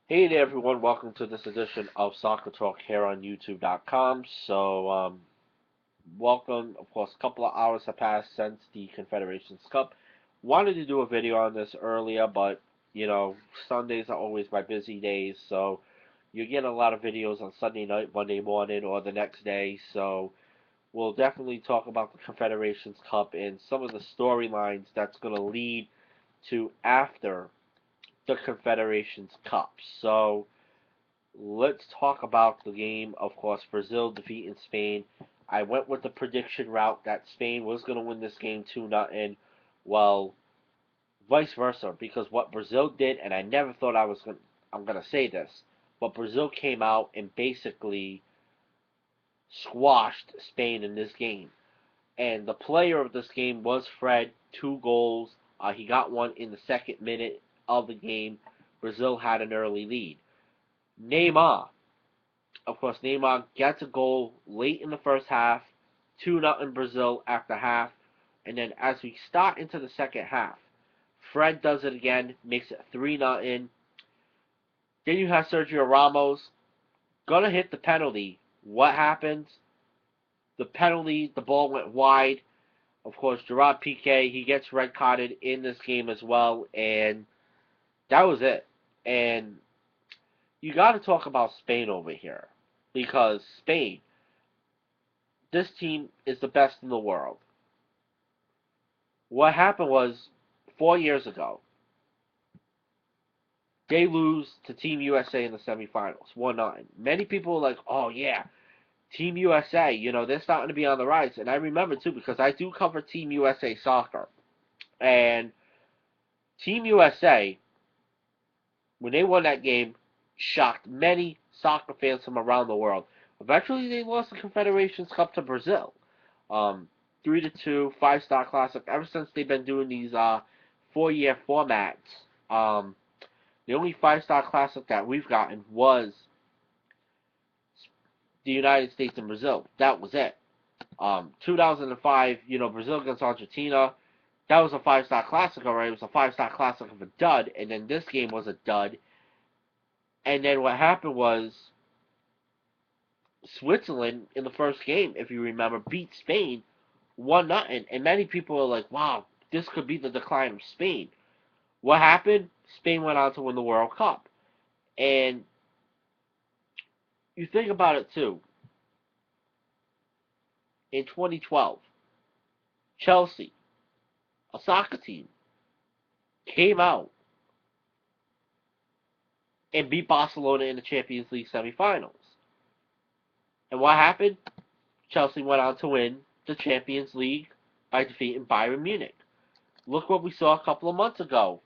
Hey there, everyone. Welcome to this edition of Soccer Talk here on YouTube.com. Welcome. Of course, a couple of hours have passed since the Confederations Cup. Wanted to do a video on this earlier, but Sundays are always my busy days, so you get a lot of videos on Sunday night, Monday morning, or the next day. So we'll definitely talk about the Confederations Cup and some of the storylines that's going to lead to after the Confederations Cup. So let's talk about the game. Of course, Brazil defeating Spain. I went with the prediction route that Spain was going to win this game 2-0. Well, vice versa, because what Brazil did, and I never thought I'm going to say this, but Brazil came out and basically squashed Spain in this game. And the player of this game was Fred, 2 goals. He got one in the second minute of the game. Brazil had an early lead. Neymar, of course, Neymar gets a goal late in the first half, 2-0 Brazil after half, and then as we start into the second half, Fred does it again, makes it 3-0. Then you have Sergio Ramos, gonna hit the penalty. What happens? The penalty, the ball went wide. Of course, Gerard Piqué, he gets red carded in this game as well, and that was it. And you got to talk about Spain over here, because Spain, this team is the best in the world. What happened was 4 years ago, they lose to Team USA in the semifinals, 1-9. Many people were like, oh yeah, Team USA, they're starting to be on the rise. And I remember too, because I do cover Team USA soccer. And Team USA, when they won that game, shocked many soccer fans from around the world. Eventually, they lost the Confederations Cup to Brazil. Um, 3-2, 5-star classic. Ever since they've been doing these 4-year formats, the only 5-star classic that we've gotten was the United States and Brazil. That was it. 2005, Brazil against Argentina. That was a 5-star classic already. It was a 5-star classic of a dud, and then this game was a dud. And then what happened was Switzerland in the first game, if you remember, beat Spain 1-0, and many people are like, "Wow, this could be the decline of Spain." What happened? Spain went on to win the World Cup, and you think about it too. In 2012, Chelsea, a soccer team, came out and beat Barcelona in the Champions League semifinals. And what happened? Chelsea went on to win the Champions League by defeating Bayern Munich. Look what we saw a couple of months ago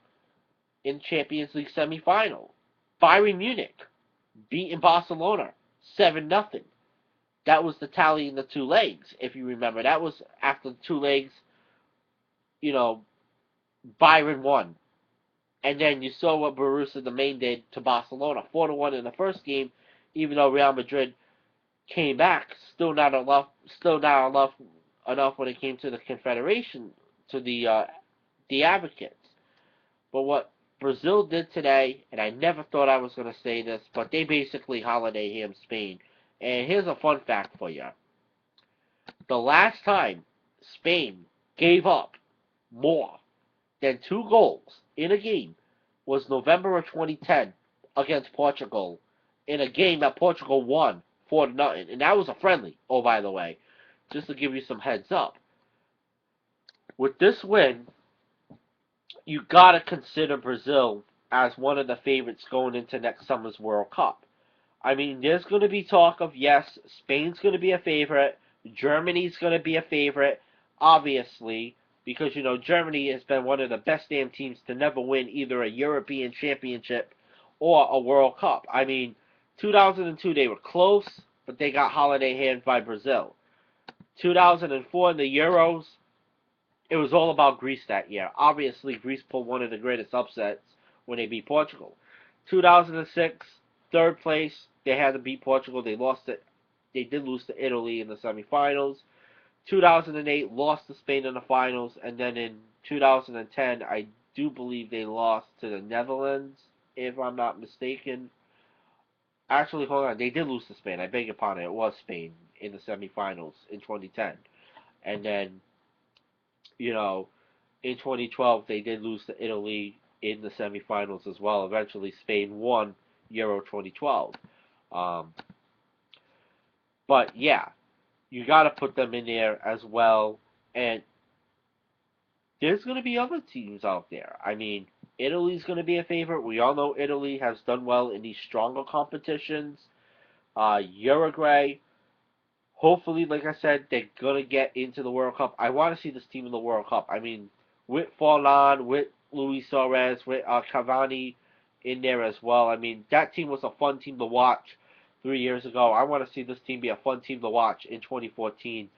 in Champions League semifinal. Bayern Munich beating Barcelona 7-0. That was the tally in the two legs, if you remember. That was after the two legs, you know, Bayern won. And then you saw what Borussia the main did to Barcelona, 4-1 in the first game, even though Real Madrid came back, still not enough when it came to the Confederation, to the Advocates. But what Brazil did today, and I never thought I was going to say this, but they basically holiday him Spain. And here's a fun fact for you. The last time Spain gave up more than 2 goals in a game was November of 2010 against Portugal, in a game that Portugal won 4-0. And that was a friendly, oh, by the way, just to give you some heads up. With this win, you gotta consider Brazil as one of the favorites going into next summer's World Cup. I mean, there's going to be talk of, yes, Spain's going to be a favorite, Germany's going to be a favorite, obviously, because, Germany has been one of the best damn teams to never win either a European Championship or a World Cup. I mean, 2002 they were close, but they got holiday hands by Brazil. 2004 in the Euros, it was all about Greece that year. Obviously, Greece pulled one of the greatest upsets when they beat Portugal. 2006, third place, they had to beat Portugal. They lost it. They did lose to Italy in the semifinals. 2008, lost to Spain in the finals, and then in 2010, I do believe they lost to the Netherlands. if I'm not mistaken. Actually, hold on. They did lose to Spain. I beg your pardon. It was Spain in the semifinals in 2010. And then, you know, in 2012, they did lose to Italy in the semifinals as well. Eventually, Spain won Euro 2012. Um, but yeah, you got to put them in there as well. And there's going to be other teams out there. I mean, Italy's going to be a favorite. We all know Italy has done well in these stronger competitions. Uruguay, hopefully, like I said, they're going to get into the World Cup. I want to see this team in the World Cup. I mean, with Forlan, with Luis Suarez, with Cavani in there as well. I mean, that team was a fun team to watch 3 years ago. I want to see this team be a fun team to watch in 2014,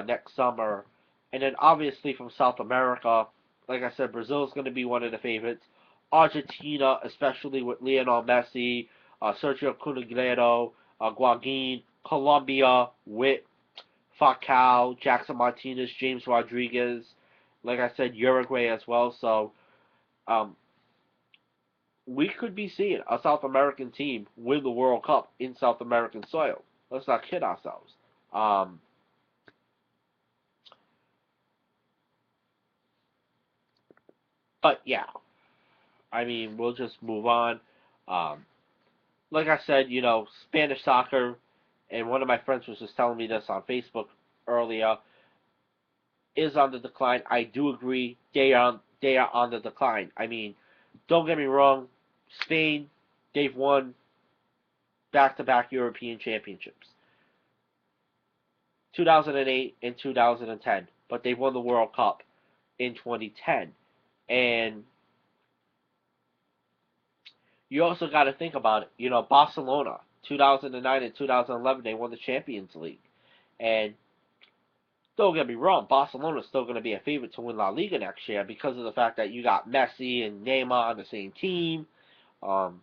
next summer. And then obviously from South America, like I said, Brazil is going to be one of the favorites. Argentina, especially with Lionel Messi, Sergio Cunaguero, Guaguin. Colombia with Falcao, Jackson Martinez, James Rodriguez. Like I said, Uruguay as well. So um, we could be seeing a South American team win the World Cup in South American soil. Let's not kid ourselves. Um, but yeah, I mean, we'll just move on. Um, like I said, Spanish soccer, and one of my friends was just telling me this on Facebook earlier, is on the decline. I do agree they are on the decline. I mean, don't get me wrong, Spain, they've won back-to-back European championships, 2008 and 2010, but they won the World Cup in 2010. And you also got to think about it. Barcelona, 2009 and 2011, they won the Champions League. And don't get me wrong, Barcelona's still going to be a favorite to win La Liga next year because of the fact that you got Messi and Neymar on the same team. Um,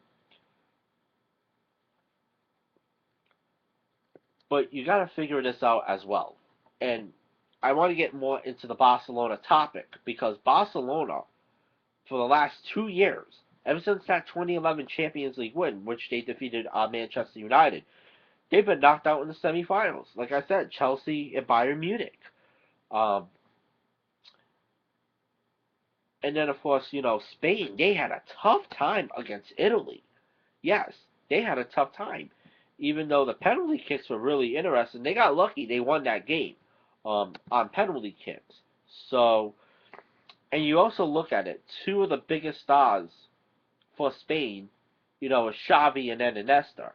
but you got to figure this out as well. And I want to get more into the Barcelona topic because Barcelona, for the last 2 years, ever since that 2011 Champions League win, which they defeated Manchester United, they've been knocked out in the semifinals. Like I said, Chelsea and Bayern Munich. Um, and then, of course, Spain, they had a tough time against Italy. Yes, they had a tough time. Even though the penalty kicks were really interesting, they got lucky. They won that game on penalty kicks. So, and you also look at it, two of the biggest stars for Spain, is Xavi and then Iniesta.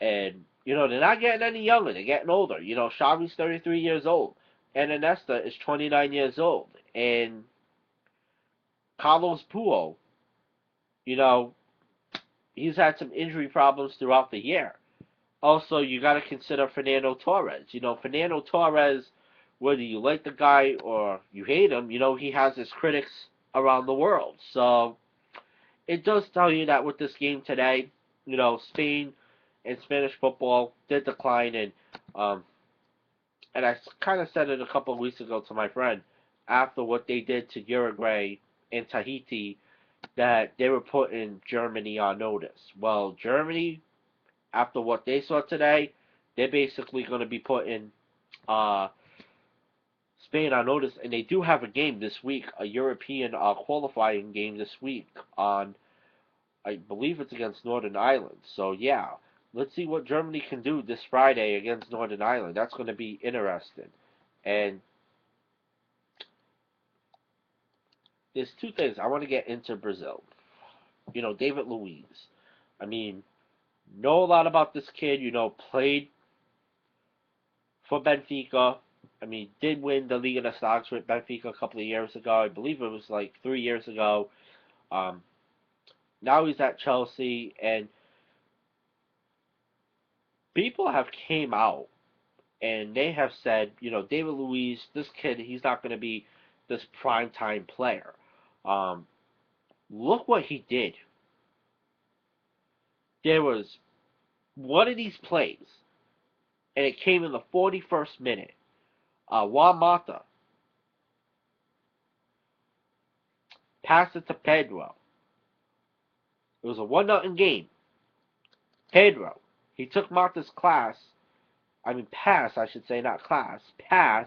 And, they're not getting any younger. They're getting older. Xavi's 33 years old. And Iniesta is 29 years old. And Carlos Puel, you know, he's had some injury problems throughout the year. Also, you got to consider Fernando Torres. Fernando Torres, whether you like the guy or you hate him, he has his critics around the world. So it does tell you that with this game today, Spain and Spanish football did decline, and I kind of said it a couple of weeks ago to my friend after what they did to Uruguay and Tahiti that they were putting Germany on notice. Well, Germany, after what they saw today, they're basically going to be putting uh, Spain on notice, and they do have a game this week, a European qualifying game this week on, I believe it's against Northern Ireland. So yeah, let's see what Germany can do this Friday against Northern Ireland. That's going to be interesting. And there's two things I want to get into Brazil. David Luiz. I mean, know a lot about this kid. Played for Benfica. I mean, did win the Liga dos Stars with Benfica a couple of years ago. I believe it was like 3 years ago. Um, Now he's at Chelsea, and people have came out and they have said, David Luiz, this kid, he's not going to be this primetime player. Um, Look what he did. There was one of these plays, and it came in the 41st minute. Juan Mata passed it to Pedro. It was a 1-0 game. Pedro, he took Marta's pass, I should say, not class, pass.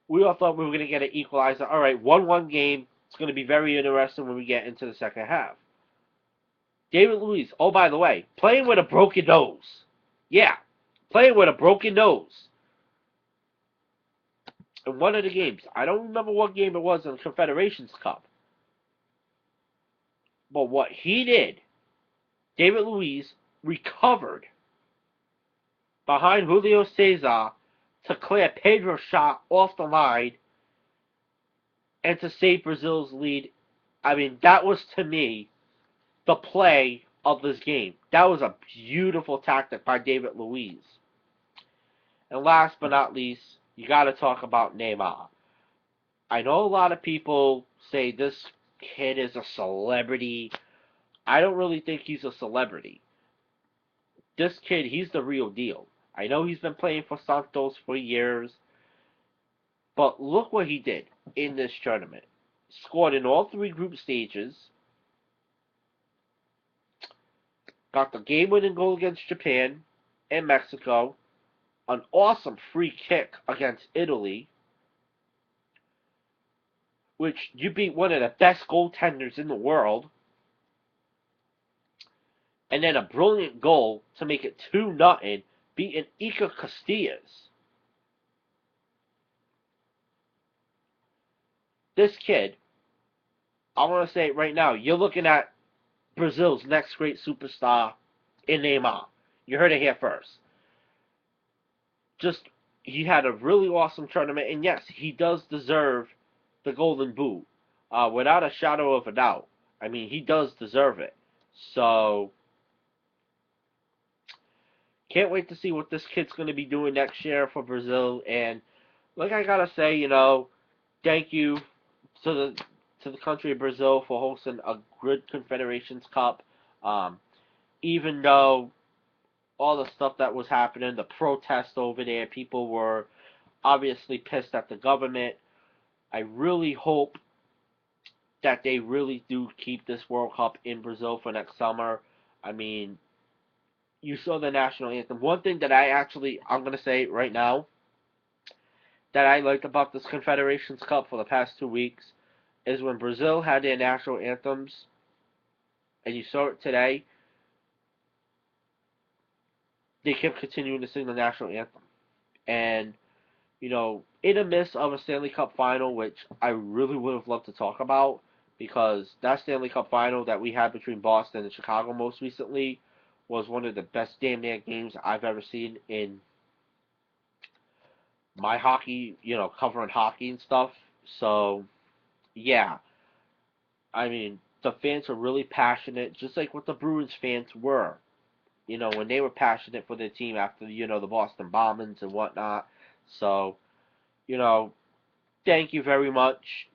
We all thought we were going to get an equalizer. All right, 1-1 game. It's going to be very interesting when we get into the second half. David Luiz, oh, by the way, playing with a broken nose. Yeah, playing with a broken nose. In one of the games, I don't remember what game it was in the Confederations Cup. But what he did, David Luiz recovered behind Julio Cesar to clear Pedro's shot off the line and to save Brazil's lead. I mean, that was, to me, the play of this game. That was a beautiful tactic by David Luiz. And last but not least, you got to talk about Neymar. I know a lot of people say this kid is a celebrity. I don't really think he's a celebrity. This kid, he's the real deal. I know he's been playing for Santos for years, but look what he did in this tournament. Scored in all 3 group stages. Got the game-winning goal against Japan and Mexico. An awesome free kick against Italy, which you beat one of the best goaltenders in the world. And then a brilliant goal to make it 2-0, beating Iker Casillas. This kid, I want to say it right now, you're looking at Brazil's next great superstar in Neymar. You heard it here first. Just, he had a really awesome tournament, and yes, he does deserve the Golden Boot. Without a shadow of a doubt. I mean, he does deserve it. So, can't wait to see what this kid's going to be doing next year for Brazil. And, like I gotta say, thank you to the country of Brazil for hosting a good Confederations Cup. Even though all the stuff that was happening, the protests over there, people were obviously pissed at the government. I really hope that they really do keep this World Cup in Brazil for next summer. I mean, you saw the national anthem. One thing that I'm going to say right now, that I liked about this Confederations Cup for the past 2 weeks, is when Brazil had their national anthems, and you saw it today, they kept continuing to sing the national anthem. And, in the midst of a Stanley Cup final, which I really would have loved to talk about, because that Stanley Cup final that we had between Boston and Chicago most recently was one of the best damn near games I've ever seen in my hockey, covering hockey and stuff. So, yeah. I mean, the fans were really passionate, just like what the Bruins fans were. When they were passionate for their team after, the Boston bombings and whatnot. So, thank you very much,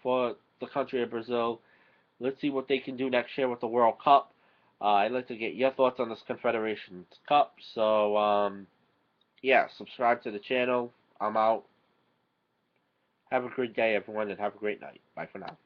for the country of Brazil. Let's see what they can do next year with the World Cup. I'd like to get your thoughts on this Confederations Cup. So, yeah, subscribe to the channel. I'm out. Have a great day, everyone, and have a great night. Bye for now.